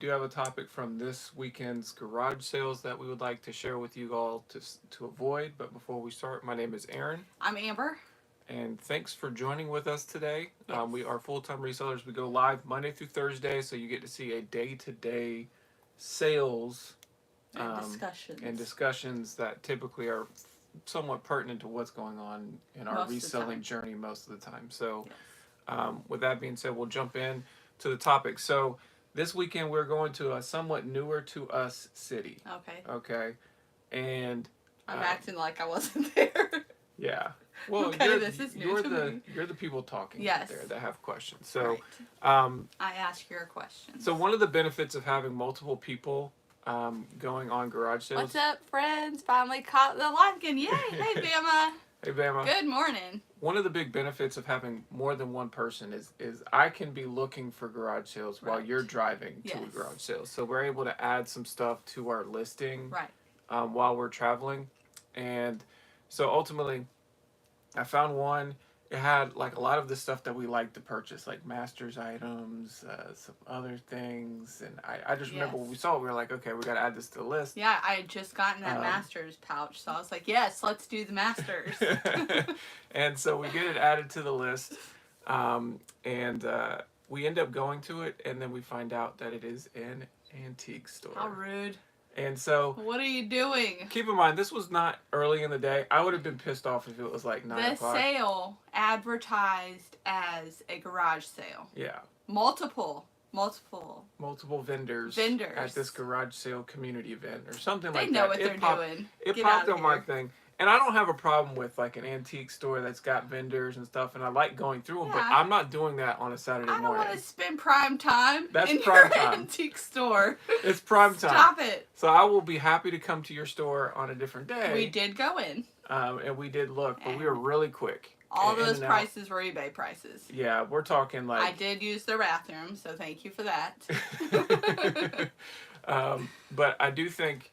do have a topic from this weekend's garage sales that we would like to share with you all to avoid. But before we start, my name is Aaron, I'm Amber. and thanks for joining with us today. Yes. We are full-time resellers. We go live Monday through Thursday, so you get to see a day-to-day sales And and discussions. discussions that typically are somewhat pertinent to what's going on in our Most of the reselling time. journey most of the time. So, Yes. with that being said, we'll jump in to the topic. So, this weekend we're going to a somewhat newer to us city. Okay. Okay, and I'm um, acting like I wasn't there. yeah. Well, Okay, this is new you're to the me. you're the people talking Yes. there that have questions. So, Right. um, I ask your questions. so one of the benefits of having multiple people going on garage sales. What's up, friends? Finally caught the live again. Yay! Hey, Bama. Hey, Bama. Good morning. One of the big benefits of having more than one person is I can be looking for garage sales while Right. you're driving to a Yes. garage sale. So we're able to add some stuff to our listing Right. while we're traveling. And so ultimately, I found one. It had like a lot of the stuff that we like to purchase, like Masters items, some other things. And I just remember Yes. when we saw it, we were like, okay, we got to add this to the list. Yeah, I had just gotten that Um, Masters pouch, so I was like, yes, let's do the Masters. And so we get it added to the list. And we end up going to it, and then we find out that it is an antique store. How rude. And so What are you doing? keep in mind, this was not early in the day. I would have been pissed off if it was like 9 The o'clock. sale advertised as a garage sale. Yeah. Multiple Multiple vendors vendors at this garage sale community event or something They like know that. what they're doing. It Get popped out of on my here. thing. And I don't have a problem with like an antique store that's got vendors and stuff, and I like going through them, but Yeah. I'm not doing that on a Saturday I don't morning. want to spend prime time That's in prime your time. antique store. It's prime time. Stop it. So I will be happy to come to your store on a different day. We did go in. And we did look, but we were really quick. All in those and out. prices were eBay prices. Yeah, we're talking I like. did use their bathroom, so thank you for that. But I do think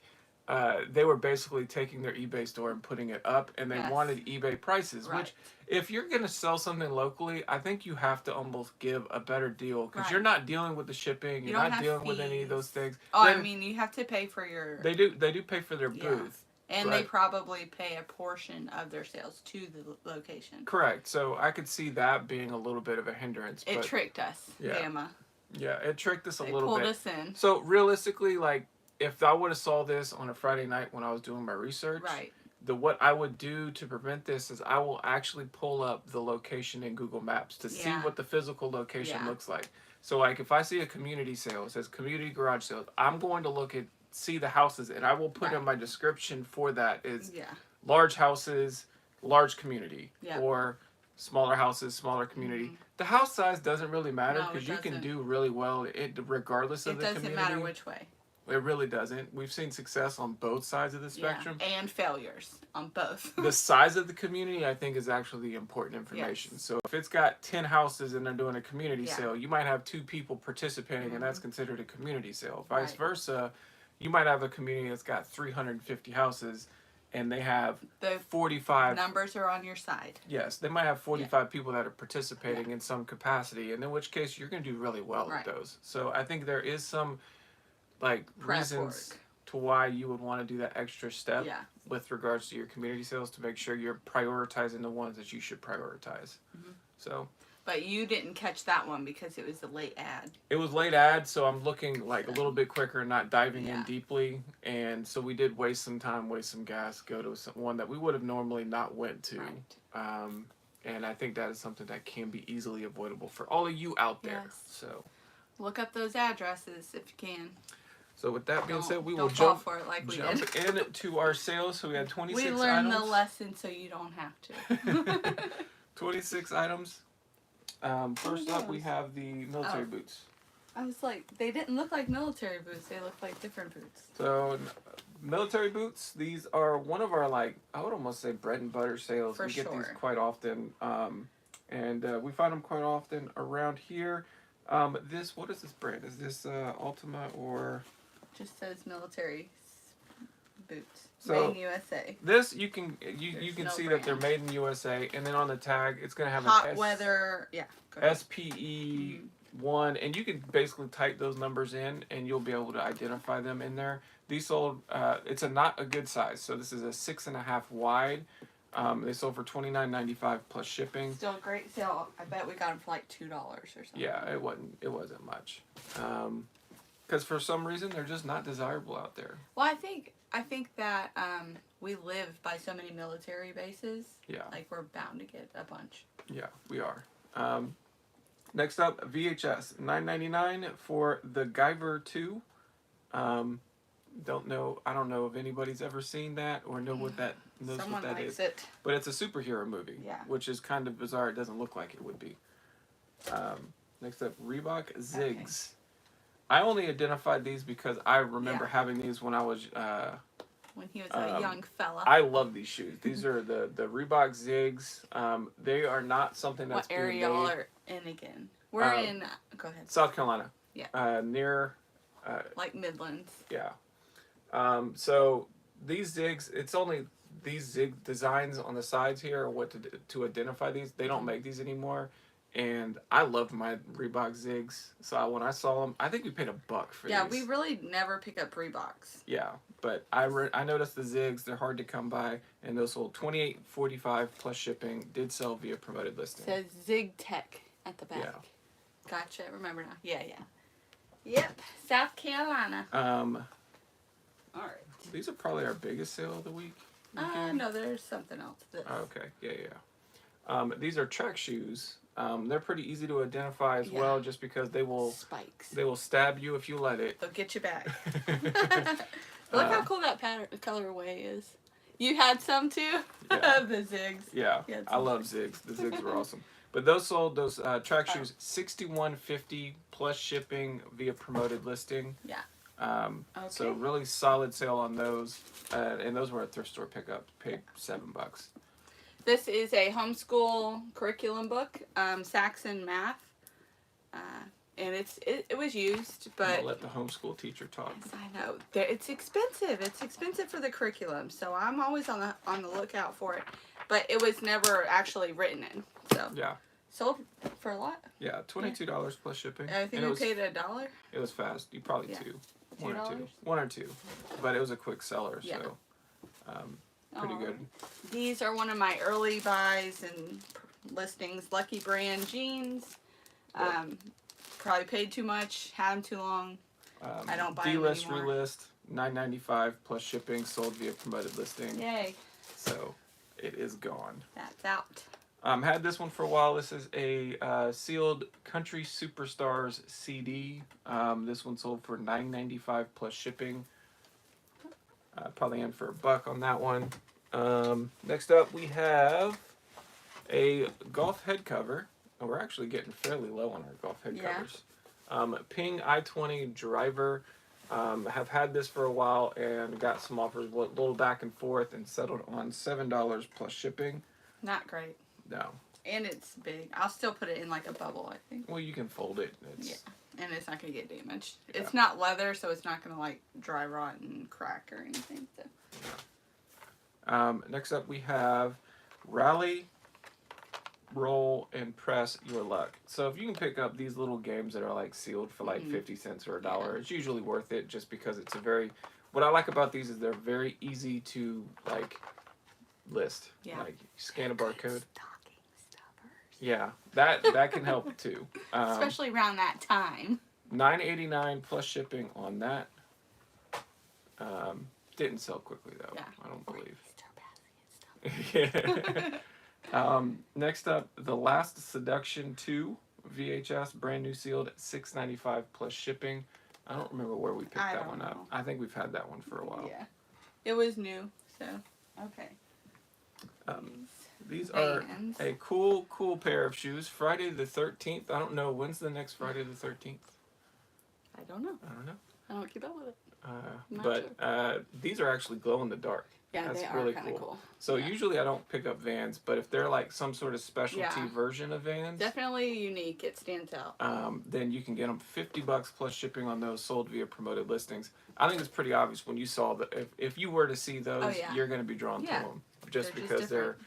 they were basically taking their eBay store and putting it up, and they Yes. wanted eBay prices. Right. Which, if you're going to sell something locally, I think you have to almost give a better deal because Right. you're not dealing with the shipping. You You're don't not have dealing with any of fees. those things. Oh, I Then mean, you have to pay for your... they do pay for their Yeah. booth. And they right. probably pay a portion of their sales to the location. Correct. So I could see that being a little bit of a hindrance. It But tricked us, Yeah. Bama. yeah, it tricked us a They little pulled bit. us in. So realistically, like if I would have saw this on a Friday night when I was doing my research, Right. what I would do to prevent this is I will actually pull up the location in Google Maps to see Yeah. what the physical location Yeah. looks like. So like if I see a community sale, it says community garage sales, I'm going to see the houses, and I will put in Right. my description for that is Yeah. large houses, large community, Yeah. or smaller houses, smaller community. Mhm. The house size doesn't really matter No, it because you can doesn't. do really well regardless of It the doesn't community. matter which way. It really doesn't. We've seen success on both sides of the spectrum. Yeah. And failures on both. The size of the community, I think, is actually the important information. Yes. So if it's got 10 houses and they're doing a community Yeah. sale, you might have 2 people participating, and that's Mhm. considered a community sale. Vice Right. versa, you might have a community that's got 350 houses, and they have The 45. numbers are on your side. Yes, they might have 45 people that are participating in some capacity, and in which case you're going to do really well Right. with those. So I think there is some Prep reasons work. to why you would want to do that extra step Yeah. with regards to your community sales to make sure you're prioritizing the ones that you should prioritize. Mhm. So But you didn't catch that one because it was a late ad. it was late ad, so I'm looking like a little bit quicker, not diving in Yeah. deeply, and so we did waste some time, waste some gas, go to one that we would have normally not went to. Right. And I think that is something that can be easily avoidable for all of you out there. Yes. So Look up those addresses if you can. with that being said, we will don't fall jump for it like we jump did. into our sales. So we had 26 We learned items. the lesson so you don't have to. 26 items. First up, we those? have the military Oh. boots. I was like, they didn't look like military boots. They looked like different boots. So, military boots. These are one of our I would almost say bread and butter sales. For We get these sure. quite often, and we find them quite often around here. What is this brand? Is this Ultima or? Just says military boots. So- Made in USA. This you can There's can no see that they're brand. made in USA, and then on the tag it's gonna have Hot an weather. Yeah. Go ahead. SPE one, and you can basically type those numbers in, and you'll be able to identify them in there. These sold. It's a not a good size, so this is a 6.5 wide. They sold for $29.95 plus shipping. Still a great sale. I bet we got them for like $2 or something. Yeah, it wasn't. It wasn't much. Because for some reason they're just not desirable out there. Well, I think that we live by so many military bases. Yeah. Like we're bound to get a bunch. Yeah, we are. Next up, VHS, $9.99 for the Guyver 2. Don't know. I don't know if anybody's ever seen that or knows what that Someone likes is. it. But it's a superhero movie. Yeah. Which is kind of bizarre. It doesn't look like it would be. Next up, Reebok Ziggs. I only identified these because I remember having these when I was. When he was a young fella. I love these shoes. These are the Reebok Ziggs. They are not something that's what area being y'all made. are in again? We're in. Go ahead. South Carolina. Yeah. Near. Like Midlands. Yeah. So these zigs, it's only these zig designs on the sides here are what to identify these. They don't make these anymore, and I loved my Reebok zigs. So when I saw them, I think we paid $1 for these. Yeah, we really never pick up Reeboks. Yeah, but I noticed the zigs. They're hard to come by, and those sold $28.45 plus shipping. Did sell via promoted listing. Says Zig Tech at the back. Yeah. Gotcha. Remember now. Yeah. Yep. South Carolina. All right. These are probably our biggest sale of the week. No, there's something else. This. Okay, yeah. These are track shoes. They're pretty easy to identify as well, just because they will spikes. They will stab you if you let it. They'll get you back. Look how cool that colorway is. You had some too. Yeah. The Zigs. Yeah, I love Zigs. The Zigs were awesome. But those track shoes $61.50 plus shipping via promoted listing. Yeah. Okay. So really solid sale on those, and those were a thrift store pickup. Paid $7. This is a homeschool curriculum book, Saxon Math, and it was used, but I'll let the homeschool teacher talk. yes, I know it's expensive. It's expensive for the curriculum, so I'm always on the lookout for it. But it was never actually written in, so Yeah. sold for a lot. Yeah, $22 plus shipping. I think we paid $1. It was fast. You probably two. One $2? One or two. But it was a quick seller, Yeah. so pretty good. These are one of my early buys and listings. Lucky Brand jeans. Yep. Probably paid too much. Had them too long. I don't buy them D-list, anymore. relist, $9.95 plus shipping, sold via promoted listing. Yay. So it is gone. That's out. Had this one for a while. This is a sealed Country Superstars CD. This one sold for $9.95 plus shipping. Probably in for $1 on that one. Next up, we have a golf head cover. And we're actually getting fairly low on our golf head covers. Ping i20 driver. Have had this for a while and got some offers, a little back and forth, and settled on $7 plus shipping. Not great. No. And it's big. I'll still put it in like a bubble, I think. Well, you can fold it. Yeah. And it's not going to get damaged. Yeah. It's not leather, so it's not going to like dry rot and crack or anything. So. Next up, we have Rally, Roll, and Press Your Luck. So if you can pick up these little games that are like sealed for like 50 cents or $1, it's usually worth it just because it's what I like about these is they're very easy to like list. Yeah. Like scan a barcode. Stocking stuffers. Yeah, that can help too. Especially around that time. $9.89 plus shipping on that. Didn't sell quickly though. Yeah. I don't believe. Still Yeah. Next up, The Last Seduction 2 VHS, brand new sealed, $6.95 plus shipping. I don't remember where we picked that one up. I think we've had that one for a while. Yeah. It was new, so okay. These are Vans. a cool pair of shoes. Friday the 13th. I don't know. When's the next Friday the 13th? I don't know. I don't know. I don't keep up with it. Not But these are actually glow in the dark. Yeah, That's they really are kind of cool. So usually I don't pick up Vans, but if they're like some sort of specialty version of Vans, Definitely unique. It stands out. then you can get them $50 plus shipping on those sold via promoted listings. I think it's pretty obvious when you saw that if you were to see those, you're going to be drawn to them just They're because different.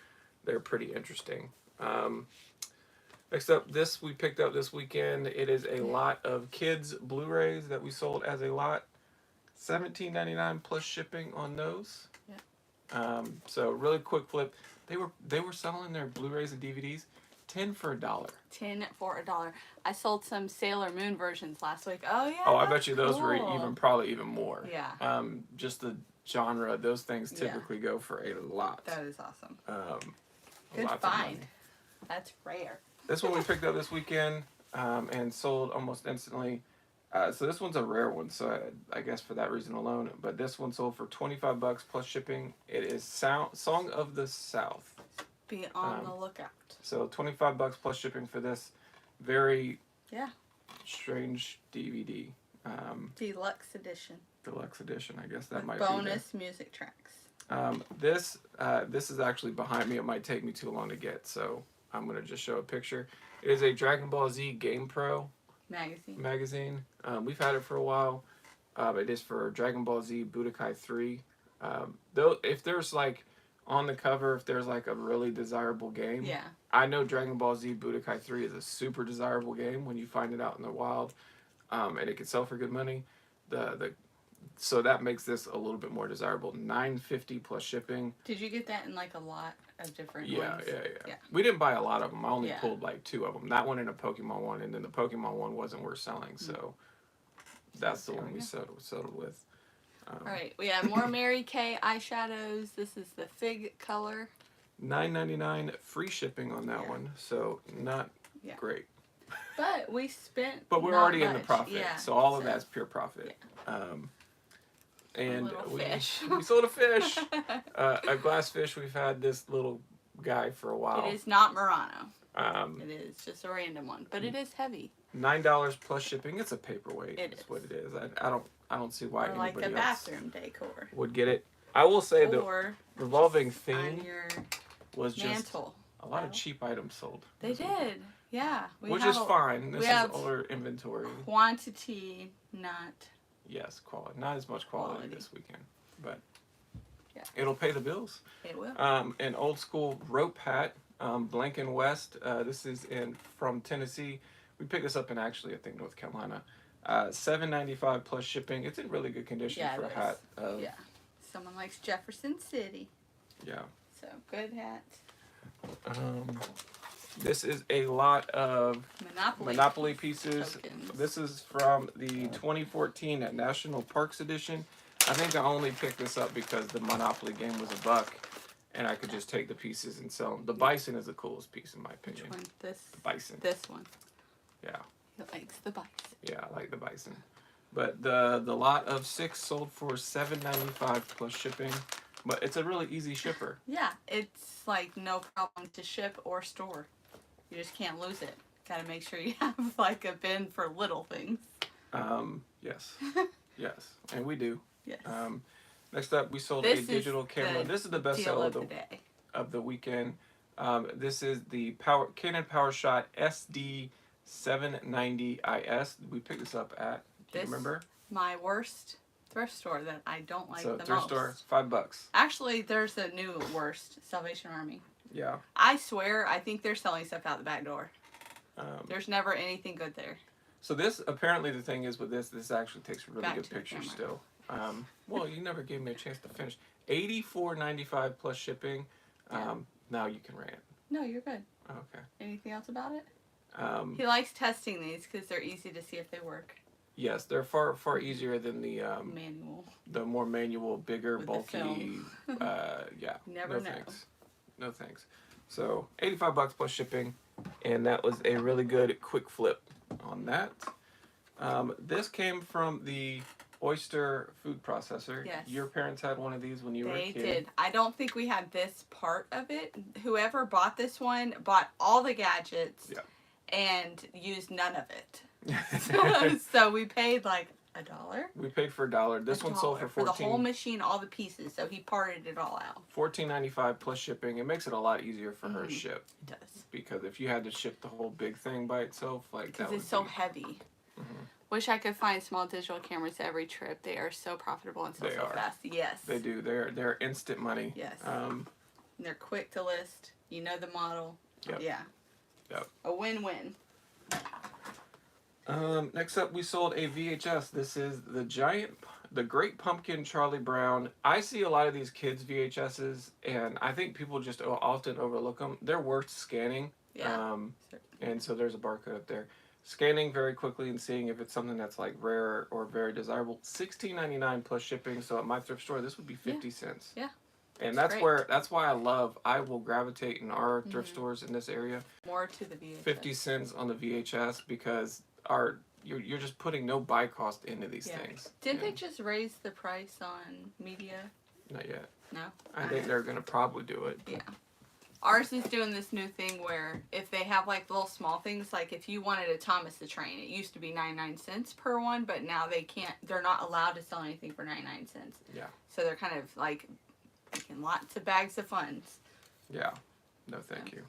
they're pretty interesting. Next up, this we picked up this weekend. It is a lot of kids Blu-rays that we sold as a lot. $17.99 plus shipping on those. Yeah. So really quick flip. They were selling their Blu-rays and DVDs 10 for $1. 10 for $1. I sold some Sailor Moon versions last week. Oh yeah. Oh, I bet you those cool. were probably even more. Yeah. Just the genre, those things Yeah. typically go for a lot. That is awesome. Good Good find. That's rare. This one we picked up this weekend and sold almost instantly. So this one's a rare one, so I guess for that reason alone. But this one sold for $25 plus shipping. It is Song of the South. Be on the lookout. So $25 plus shipping for this very Yeah. strange DVD. Deluxe edition. Deluxe edition, I guess that With might bonus music tracks. be this is actually behind me. It might take me too long to get, so I'm gonna just show a picture. It is a Dragon Ball Z Game Pro magazine. We've had it for a while. It is for Dragon Ball Z Budokai 3. Though if there's like on the cover, if there's like a really desirable game, Yeah. I know Dragon Ball Z Budokai 3 is a super desirable game when you find it out in the wild, and it can sell for good money. So that makes this a little bit more desirable. $9.50 plus shipping. Did you get that in like a lot of different Yeah, ones? yeah. We didn't buy a lot of them. I only Yeah. pulled like 2 of them. That one and a Pokemon one, and then the Pokemon one wasn't worth selling, so that's the there one we we go. settled with. All right, we have more Mary Kay eyeshadows. This is the Fig color. $9.99 free shipping on that Yeah. one, so not Yeah. great. But we spent. But we're not already in the much. profit, Yeah, so all of that's pure profit. And little fish. we sold a fish, a glass fish. We've had this little guy for a while. It is not Murano. Um, It is just a random one, but it is heavy. $9 plus shipping. It's a paperweight. It Is is. what it is. I don't see why Or like anybody a else bathroom decor. would get it. I will say the Or revolving on theme your was just mantle. a lot of No. cheap items sold. They this weekend. did. Yeah. Which have is a fine. This is have older inventory. Quantity, not. Yes, quality. Not as much quality this weekend, but Yeah. it'll pay the bills. It will. An old school rope hat, Blanken West. This is from Tennessee. We picked this up in actually I think North Carolina. $7.95 plus shipping. It's in really good condition Yeah, for a it hat. is. Yeah. Someone likes Jefferson City. Yeah. So good hat. This is a lot of Monopoly pieces. tokens. This is from the 2014 National Parks Edition. I think I only picked this up because the Monopoly game was $1, and I could just take the pieces and sell them. The bison is the coolest piece in my Which opinion. one? This. The bison. This one. Yeah. He likes the bison. Yeah, I like the bison. But the lot of 6 sold for $7.95 plus shipping. But it's a really easy shipper. Yeah, it's like no problem to ship or store. You just can't lose it. Gotta make sure you have like a bin for little things. Yes. Yes. And we do. Yes. Next up, we sold This a is digital camera. the This is the best Deal seller of the day. of the weekend. This is the Canon PowerShot SD 790 IS. We picked this up at, do you This- remember? My worst thrift store that I don't like So the thrift most. store, $5. Actually, there's a new worst, Salvation Army. Yeah. I swear, I think they're selling stuff out the back door. Um, There's never anything good there. so this, apparently the thing is with this actually takes really Back good to the pictures camera. still. Well, you never gave me a chance to finish. $84.95 plus shipping. Yeah. Now you can rant. No, you're good. Okay. Anything else about it? Um, He likes testing these because they're easy to see if they work. yes, they're far easier than Manual. the more manual, bigger, With the bulky. Yeah. Never no know. thanks. No thanks. So $85 plus shipping, and that was a really good quick flip on that. This came from the Oyster food processor. Yes. Your parents had one of these when you were a They kid. did. I don't think we had this part of it. Whoever bought this one bought all the gadgets Yeah. and used none of it. So we paid like $1. We paid for $1. This one sold for for the whole $14. machine, all the pieces. So he parted it all out. $14.95 plus shipping. It makes it a lot easier for her to Mhm. ship, It does. because if you had to ship the whole big thing by itself, like that Because would it's so be, heavy. Mhm. Wish I could find small digital cameras every trip. They are so profitable and They so are. fast. Yes. They do. They're instant money. Yes. Um, And they're quick to list. You know the model. Yep. Yeah. Yep. A win-win. Next up, we sold a VHS. This is the Great Pumpkin Charlie Brown. I see a lot of these kids' VHSs, and I think people just often overlook them. They're worth scanning. Yeah. And so there's a barcode up there. Scanning very quickly and seeing if it's something that's like rare or very desirable. $16.99 plus shipping. So at my thrift store, this would be 50 cents. Yeah. And That's that's why I will gravitate in our thrift stores in this area. More to the VHS. 50 cents on the VHS because you're just putting no buy cost into these things. Didn't they just raise the price on media? Not yet. No? I think they're going to probably do it. Yeah. Ours is doing this new thing where if they have like little small things, like if you wanted a Thomas the Train, it used to be 99 cents per one, but now they're not allowed to sell anything for 99 cents. Yeah. So they're kind of like making lots of bags of funds. Yeah. No, thank you.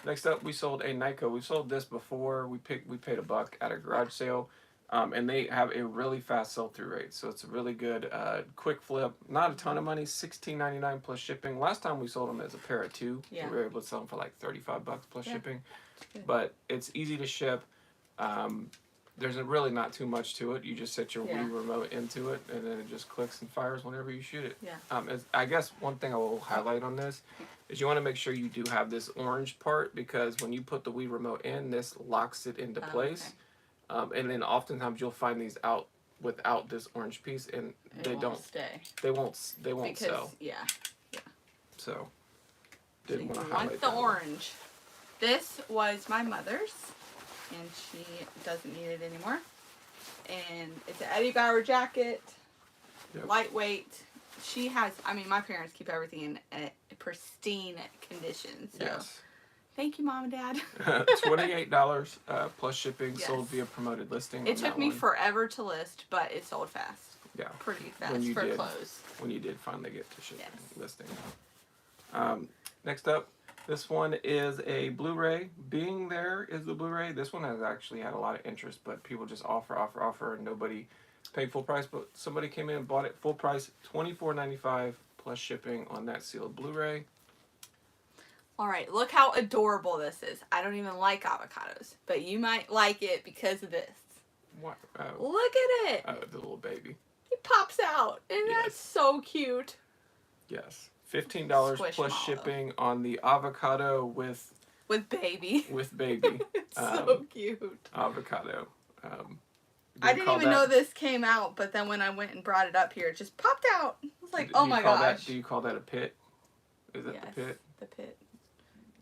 Next up, we sold a Nyko. We've sold this before. We paid $1 at a garage sale. And they have a really fast sell-through rate. So it's a really good quick flip. Not a ton of money, $16.99 plus shipping. Last time we sold them as a pair of two. Yeah. We were able to sell them for like $35 plus shipping. Good. But it's easy to ship. There's really not too much to it. You just set your Wii remote into it, and then it just clicks and fires whenever you shoot it. Yeah. I guess one thing I will highlight on this is you want to make sure you do have this orange part, because when you put the Wii remote in, this locks it into place. Okay. And then oftentimes you'll find these out without this orange piece, and they don't stay. They won't Because, sell. Yeah. So So didn't you want to want highlight the that one. orange. This was my mother's, and she doesn't need it anymore. And it's an Eddie Bauer jacket, lightweight. She has, my parents keep everything in a pristine condition. So Yes. thank you, Mom and Dad. $28 plus shipping, Yes. sold via promoted listing. It on took that me one. forever to list, but it sold fast. Yeah. Pretty fast When you for did. clothes. When you did finally get to shipping Yes. listing. Next up, this one is a Blu-ray. Being There is the Blu-ray. This one has actually had a lot of interest, but people just offer, and nobody paid full price. But somebody came in and bought it full price, $24.95 plus shipping on that sealed Blu-ray. All right, look how adorable this is. I don't even like avocados, but you might like it because of this. What? Look at it. The little baby. It pops out, and Yes. that's so cute. Yes. $15 plus Squishmallow. shipping on the avocado with With baby. baby. It's so cute. Avocado. I didn't even know this came out, but then when I went and brought it up here, it just popped out. I was like, oh my gosh. Do you call that a pit? Is that Yes, the pit? the pit.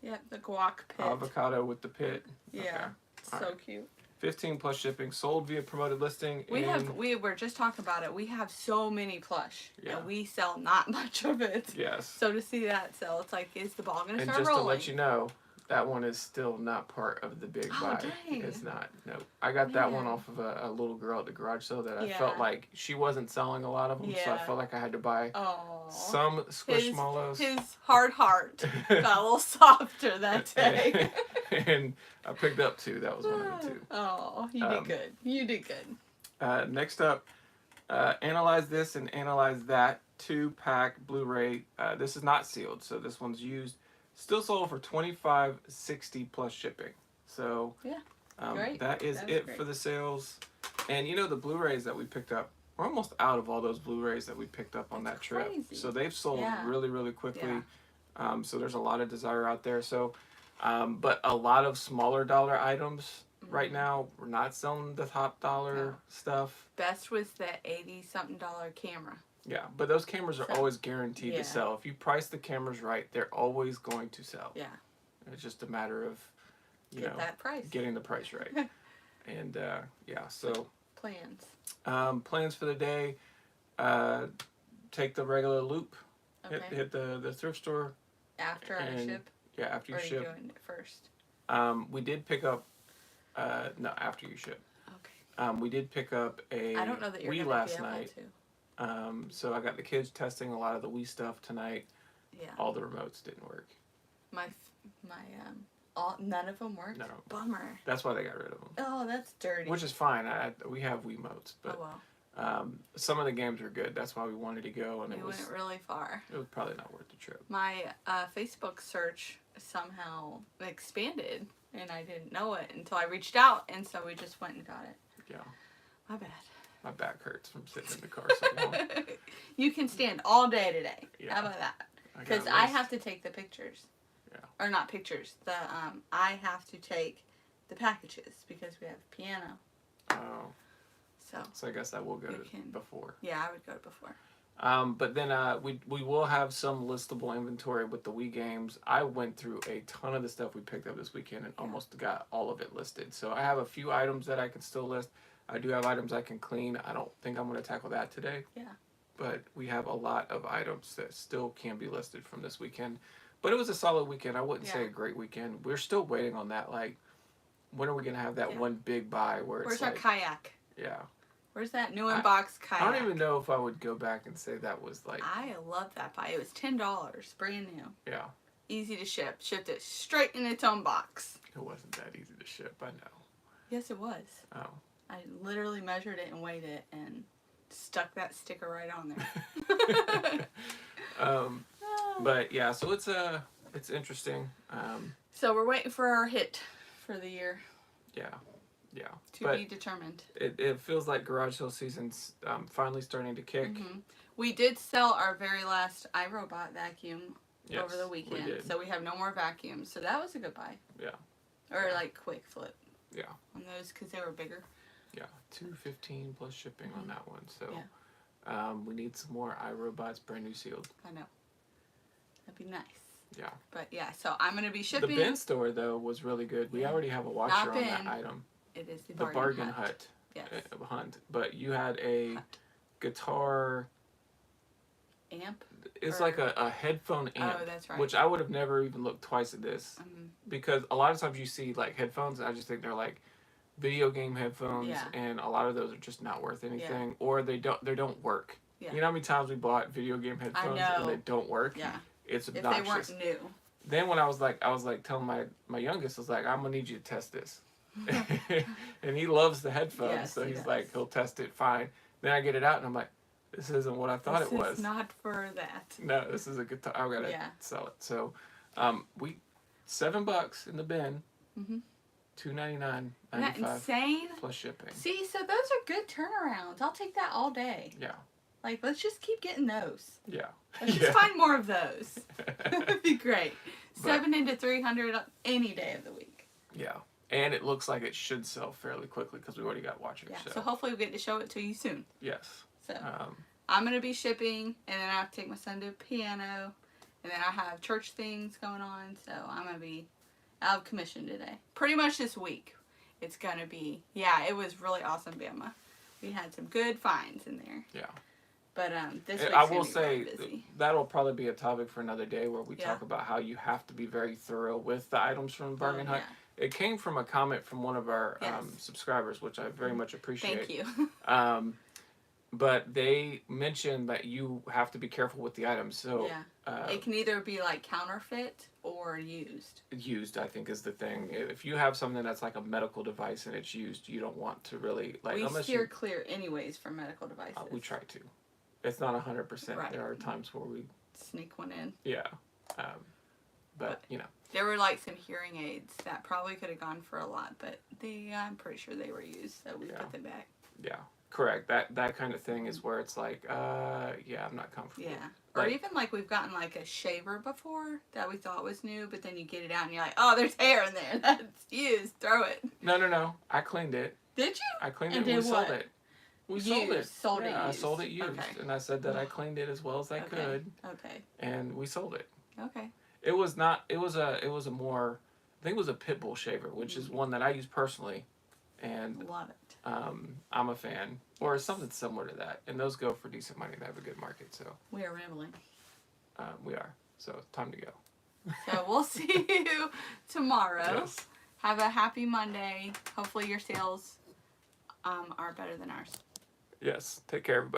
Yep, the guac pit. Avocado with the pit. Yeah, Okay. it's All so right. cute. 15 plus shipping, sold via promoted listing. We were just talking about it. We have so many plush, Yeah. and we sell not much of it. Yes. So to see that sell, it's like, is the ball gonna And start just rolling? to let you know, that one is still not part of the big Oh, buy. dang. It's not. No. I got that one Man. off of a little girl at the garage sale that I Yeah. felt like she wasn't selling a lot of them, so I Yeah. felt like I had to buy Oh, some Squishmallows. his hard heart got a little softer that day. And I picked up two. That was one of the two. Oh, you did good. You did good. Next up, Analyze This and Analyze That 2-pack Blu-ray. This is not sealed, so this one's used. Still sold for $25.60 plus shipping. So Yeah, great. that is That's it great. for the sales. And the Blu-rays that we picked up, we're almost out of all those Blu-rays that we picked up on that trip. crazy. So they've sold Yeah. really, really quickly. Yeah. So there's a lot of desire out there. So, but a lot of smaller dollar items right now, we're not selling the top dollar No. stuff. Best was the $80-something camera. Yeah, but those cameras are So- always guaranteed Yeah. to sell. If you price the cameras right, they're always going to sell. Yeah, It's just a matter of, get that price. getting the price right. And yeah, so Plans. plans for the day: take the regular loop, Okay. hit the thrift store. After I and- ship, Yeah, after or you are you ship. doing it first? We did pick up. No, after you ship. Okay. We did pick up a I don't know that you're Wii gonna last be able night. to. So I got the kids testing a lot of the Wii stuff tonight. Yeah. All the remotes didn't work. None of them worked. No. Bummer. That's why they got rid of them. Oh, that's dirty. Which is fine. We have Wiimotes, but oh well. some of the games are good. That's why we wanted to go, and We it was went really far. probably not worth the trip. My Facebook search somehow expanded, and I didn't know it until I reached out, and so we just went and got it. Yeah. My bad. My back hurts from sitting in the car so long. You can stand all day today. Yeah. How about that? I got Because a I list. have to take the pictures. Yeah. Or not pictures. I have to take the packages because we have piano. Oh. So So I guess I will go You to can- before. yeah, I would go before. But then we will have some listable inventory with the Wii games. I went through a ton of the stuff we picked up this weekend and almost got all of it listed. So I have a few items that I can still list. I do have items I can clean. I don't think I'm going to tackle that today. Yeah. But we have a lot of items that still can be listed from this weekend. But it was a solid weekend. I wouldn't say a great weekend. We're still waiting on that. Like, when are we going to have that one big buy where it's Where's like, our kayak? yeah. Where's that new in box kayak? I don't even know if I would go back and say that was like, I love that buy. It was $10, brand new. yeah. Easy to ship. Shipped it straight in its own box. It wasn't that easy to ship, I know. Yes, it was. Oh. I literally measured it and weighed it and stuck that sticker right on there. But yeah, so it's interesting. So we're waiting for our hit for the year Yeah. to be determined. It feels like garage sale season's finally starting to kick. Mm-hmm. We did sell our very last iRobot vacuum Yes, over the we weekend, did. so we have no more vacuums. So that was a good buy. Yeah. Or like quick flip. Yeah. On those because they were bigger. Yeah, $215 plus shipping on that one. So Yeah. we need some more iRobots, brand new sealed. I know. That'd be nice. Yeah. But yeah, so I'm gonna be shipping. The bin store though was really good. We already have a washer Not on that bin. item. It is the The bargain hut. Yes. Hunt. But you had a Hut. guitar. Amp. It's Or- like a headphone amp. Oh, that's right. Which I would have never even looked twice at this. Mhm. Because a lot of times you see like headphones and I just think they're like video game headphones Yeah. and a lot of those are just not worth anything or they don't work. Yeah. You know how many times we bought video game headphones and know. they don't work? Yeah. It's If they obnoxious. weren't new. Then when I was like telling my youngest, I was like, I'm gonna need you to test this. And he loves the headphones, Yes, so he he's does. like, he'll test it fine. Then I get it out and I'm like, this isn't what I thought This it was. is not for that. No, this is a guitar. I gotta Yeah. sell it. So, we $7 in the bin, Mhm. $2.99, Isn't that $95 insane? plus shipping. See, so those are good turnarounds. I'll take that all day. Yeah, Like, let's just keep getting those. yeah, Let's just find more of those. That'd be great. But- 7 into 300 any day of the week. yeah. And it looks like it should sell fairly quickly because we already got watchers. Yeah. So, So hopefully we get to show it to you soon. yes. So Um, I'm gonna be shipping, and then I have to take my son to piano, and then I have church things going on. So I'm gonna be out of commission today. Pretty much this week. It's gonna be. Yeah, it was really awesome, Bama. We had some good finds in there. yeah. But this And week's I gonna will be say really busy. that'll probably be a topic for another day where we Yeah. talk about how you have to be very thorough with the items from Bargain Hut. yeah. It came from a comment from one of our Yes. subscribers, which I very much appreciate. Thank you. But they mentioned that you have to be careful with the items. So Yeah. It can either be like counterfeit or used. used, I think, is the thing. If you have something that's like a medical device and it's used, you don't want to really like We unless steer you. clear anyways from medical devices. We try to. It's not 100%. Right. There are times where we, Sneak one in. yeah. But you know, There were like some hearing aids that probably could have gone for a lot, but I'm pretty sure they were used, so we Yeah. put them back. yeah, correct. That kind of thing is where it's like, yeah, I'm not comfortable. Yeah. Or Like- even like we've gotten like a shaver before that we thought was new, but then you get it out and you're like, oh, there's hair in there. That's used. Throw it. No. I cleaned it. Did you? I cleaned And it. And we did sold what? it. We sold it. Used. Sold it Yeah, I used. sold it used, Okay. and I said that I cleaned it as well as I Okay. could, Okay. and we sold it. Okay. It was not. It was a more. I think it was a pit bull shaver, which is one that I use personally, and Love it. I'm a fan, or something similar to that. And those go for decent money. They have a good market, so We are rambling. we are. So time to go. So we'll see you tomorrow. Yes. Have a happy Monday. Hopefully your sales are better than ours. Yes. Take care, everybody.